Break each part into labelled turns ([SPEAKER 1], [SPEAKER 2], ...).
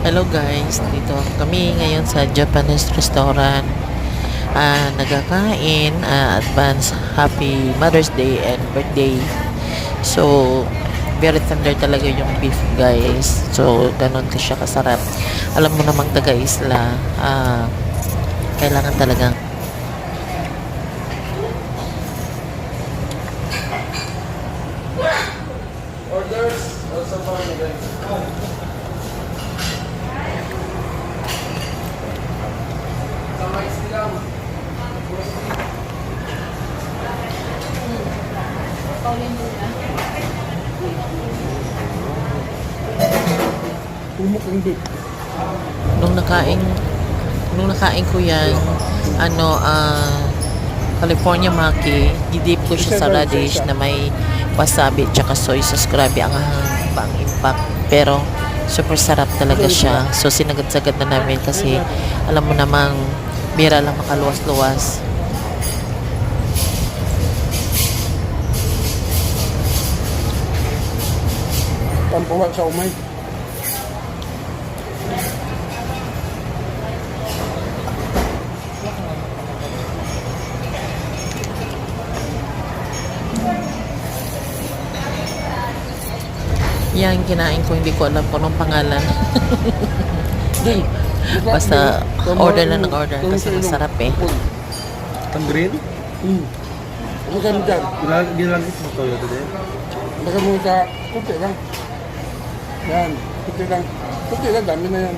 [SPEAKER 1] Hello guys, dito kami ngayon sa Japanese restaurant. Nagkakain, advance happy Mother's Day and birthday. So, very tender talaga yung beef guys. So, ganun siya kasarap. Alam mo namang taga-isla, kailangan talagang
[SPEAKER 2] Orders, also fine guys. Samay silang. Pumuk ang bit.
[SPEAKER 1] nung nakain ko yan, California Maki, didip ko siya sa radish na may wasabi tsaka soy sauce. Grabe ang impact. Pero super sarap talaga siya. So sinagad-sagad na namin kasi alam mo namang bira lang makaluwas-luwas.
[SPEAKER 2] Pampawa sa umay.
[SPEAKER 1] Yan, kinain ko, hindi ko alam kung anong pangalan. Basta order na ng order kasi masarap eh.
[SPEAKER 2] Ang green? Ano ka mo dyan? Ginalangit mo Toyota din? Baka mo sa puti lang. Yan, puti lang. Puti lang, dami na yan.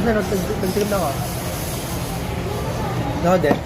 [SPEAKER 2] Nagtikim na ako. Nako din.